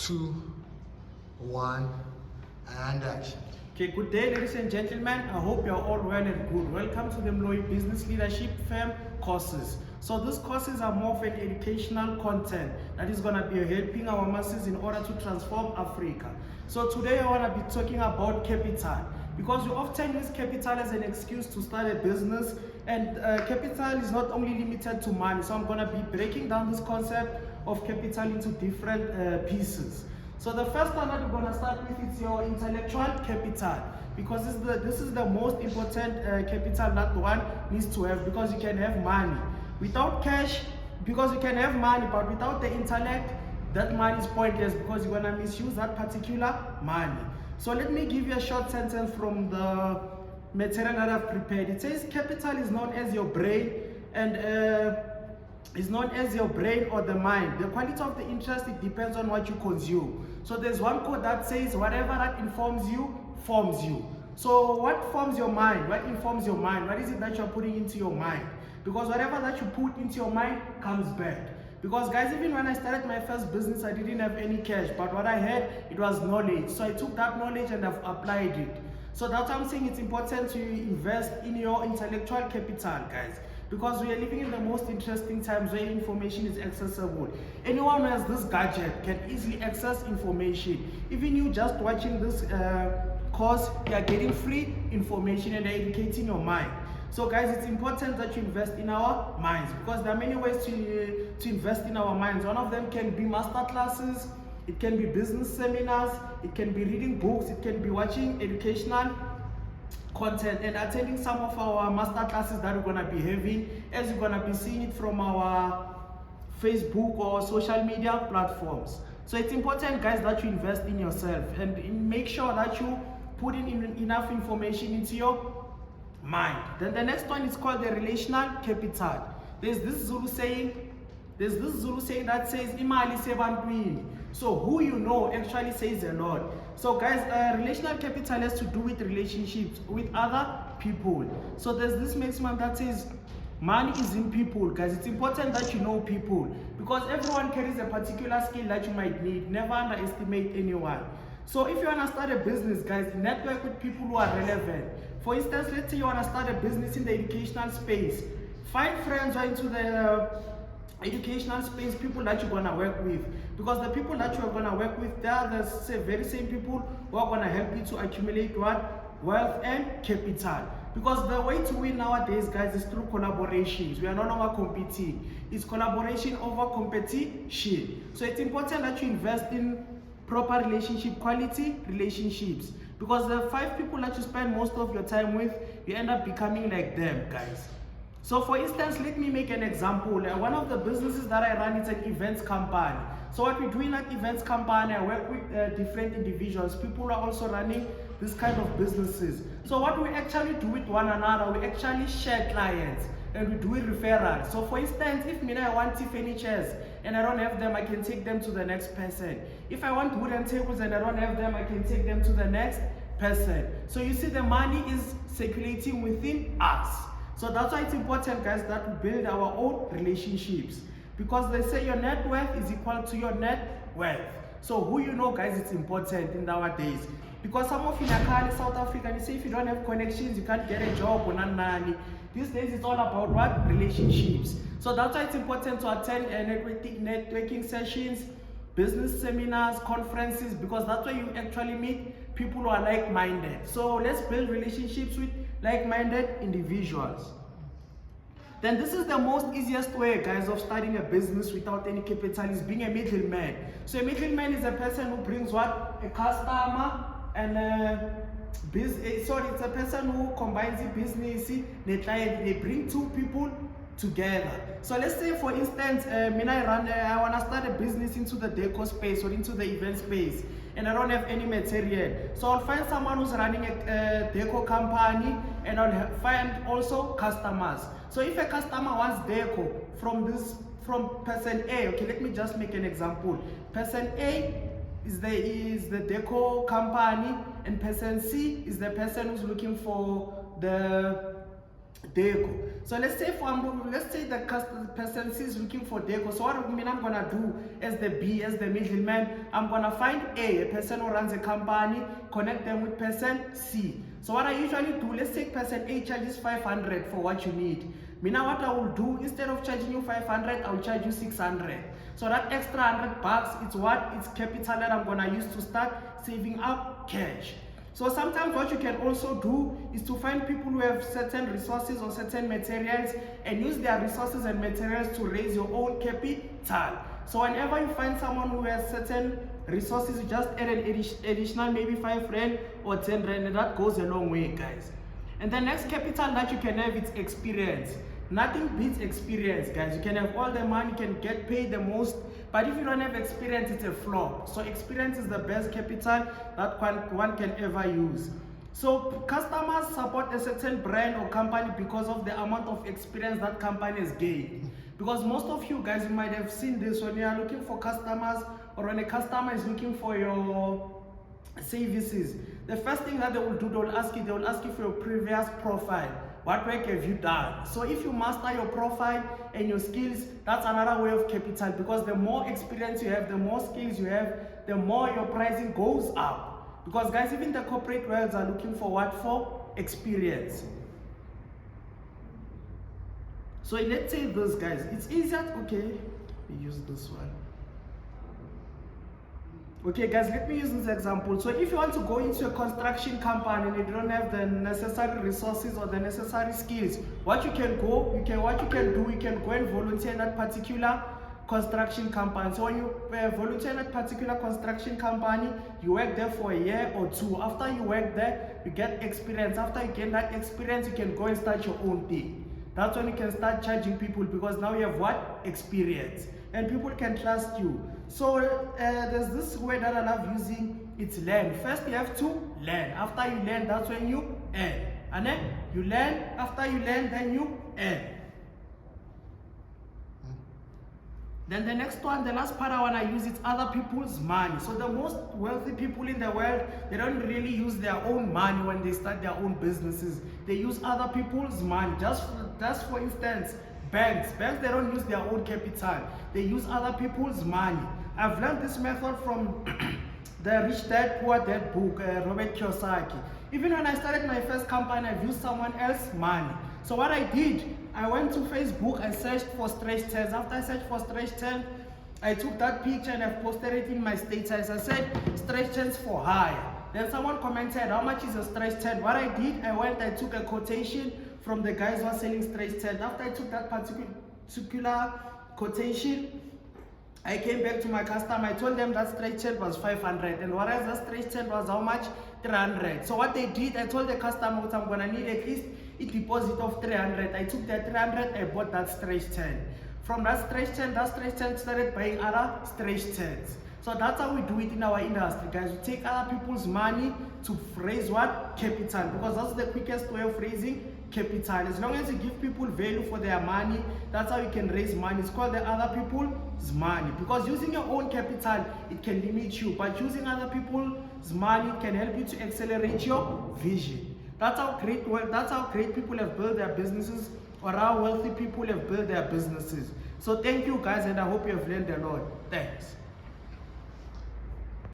2, 1, and action. Okay, good day, ladies and gentlemen. I hope you're all well and good. Welcome to the Moloi Business Leadership Firm courses. So these courses are more of an educational content that is going to be helping our masses in order to transform Africa. So today I want to be talking about capital, because we often use capital as an excuse to start a business, and capital is not only limited to money. So I'm going to be breaking down this concept of capital into different pieces. So the first one that we're going to start with is your intellectual capital, because this is the most important capital that one needs to have, because you can have money without cash, because you can have money, but without the intellect, that money is pointless, because you're going to misuse that particular money. So let me give you a short sentence from the material that I've prepared. It says capital is known as your brain, and is known as your brain or the mind. The quality of the interest, it depends on what you consume. So there's one quote that says, whatever that informs you, forms you. So what forms your mind? What informs your mind? What is it that you're putting into your mind? Because whatever that you put into your mind comes back. Because guys, even when I started my first business, I didn't have any cash, but what I had, it was knowledge. So I took that knowledge and I've applied it. So that's why I'm saying it's important to invest in your intellectual capital, guys. Because we are living in the most interesting times where information is accessible. Anyone who has this gadget can easily access information. Even you just watching this course, you are getting free information and educating your mind. So guys, it's important that you invest in our minds, because there are many ways to invest in our minds. One of them can be master classes, it can be business seminars, it can be reading books, it can be watching educational content and attending some of our master classes that we're going to be having, as you're going to be seeing it from our Facebook or social media platforms. So it's important, guys, that you invest in yourself and make sure that you put in enough information into your mind. Then the next one is called the relational capital. There's this Zulu saying that says imali sebantwini. So who you know actually says a lot. So guys, relational capital has to do with relationships with other people. So there's this maximum that says money is in people, guys. It's important that you know people, because everyone carries a particular skill that you might need. Never underestimate anyone. So if you want to start a business, guys, network with people who are relevant. For instance, let's say you want to start a business in the educational space. Find friends who are into the educational space, people that you're going to work with, because the people that you're going to work with, they are the very same people who are going to help you to accumulate what? Wealth and capital. Because the way to win nowadays, guys, is through collaborations. We are no longer competing. It's collaboration over competition. So it's important that you invest in proper relationship, quality relationships, because the 5 people that you spend most of your time with, you end up becoming like them, guys. So for instance, let me make an example. One of the businesses that I run is an events company. So what we do in that events company, I work with different individuals. People are also running this kind of businesses. So what we actually do with one another, we actually share clients and we do referrals. So for instance, if I want Tiffany chairs and I don't have them, I can take them to the next person. If I want wooden tables and I don't have them, I can take them to the next person. So you see, the money is circulating within us. So that's why it's important, guys, that we build our own relationships, because they say your net worth is equal to your net wealth. So who you know, guys, it's important in nowadays, because some of you are in South Africa and you say if you don't have connections, you can't get a job or none. These days it's all about what? Relationships. So that's why it's important to attend networking sessions, business seminars, conferences, because that's where you actually meet people who are like-minded. So let's build relationships with like-minded individuals. Then this is the most easiest way, guys, of starting a business without any capital, is being a middleman. So a middleman is a person who brings what? A customer and it's a person who combines the business, the client. They bring 2 people together. So let's say, for instance, I want to start a business into the deco space or into the event space, and I don't have any material. So I'll find someone who's running a deco company, and I'll find also customers. So if a customer wants deco from person A, okay, let me just make an example. Person A is the deco company, and person C is the person who's looking for the deco. So let's say the person is looking for deco. So what I mean I'm gonna do as the B, as the middleman, I'm gonna find a person who runs a company, connect them with person C. So what I usually do, let's take person A charges 500 for what you need. Now what I will do, instead of charging you 500, I'll charge you 600. So that extra $100, it's capital that I'm gonna use to start saving up cash. So sometimes what you can also do is to find people who have certain resources or certain materials and use their resources and materials to raise your own capital. So whenever you find someone who has certain resources, you just add an additional maybe 5 Rand or 10 Rand, and that goes a long way, guys. And the next capital that you can have is experience. Nothing beats experience, guys. You can have all the money, you can get paid the most, but if you don't have experience, it's a flop. So experience is the best capital that one can ever use. So customers support a certain brand or company because of the amount of experience that company has gained. Because most of you guys, you might have seen this when you are looking for customers, or when a customer is looking for your services. The first thing that they will do, they will ask you for your previous profile. What work have you done? So if you master your profile and your skills, that's another way of capital, because the more experience you have, the more skills you have, the more your pricing goes up. Because guys, even the corporate worlds are looking for what? For experience. So let's say this, guys, it's easier, okay, we use this one. Okay guys, let me use this example. So if you want to go into a construction company and you don't have the necessary resources or the necessary skills, what you can go and volunteer in that particular construction company. So when you volunteer in that particular construction company, you work there for a year or two. After you work there, you get experience. After you gain that experience, you can go and start your own thing. That's when you can start charging people, because now you have what? Experience. And people can trust you. So there's this word that I love using, it's learn. First you have to learn. After you learn, that's when you earn. And then you learn, after you learn, then you earn. Then the next one, the last part I want to use, is other people's money. So the most wealthy people in the world, they don't really use their own money when they start their own businesses. They use other people's money. Just for instance, banks, they don't use their own capital. They use other people's money. I've learned this method from the Rich Dad Poor Dad book, Robert Kiyosaki. Even when I started my first company, I've used someone else's money. So what I did, I went to Facebook, I searched for stretch tents. After I searched for stretch tent, I took that picture and I posted it in my status. I said, stretch tents for hire. Then someone commented, how much is a stretch tent? What I did, I took a quotation from the guys who are selling stretch tent. After I took that particular quotation, I came back to my customer. I told them that stretch tent was 500, and whereas that stretch tent was how much? 300. So what they did, I told the customer I'm gonna need at least a deposit of 300. I took that 300, I bought that stretch tent. From that stretch tent started buying other stretch tents. So that's how we do it in our industry, guys. We take other people's money to raise what? Capital, because that's the quickest way of raising capital. As long as you give people value for their money, that's how you can raise money. It's called the other people's money, because using your own capital, it can limit you, but using other people's money can help you to accelerate your vision. That's how great people have built their businesses, or how wealthy people have built their businesses. So thank you guys, and I hope you have learned a lot. Thanks.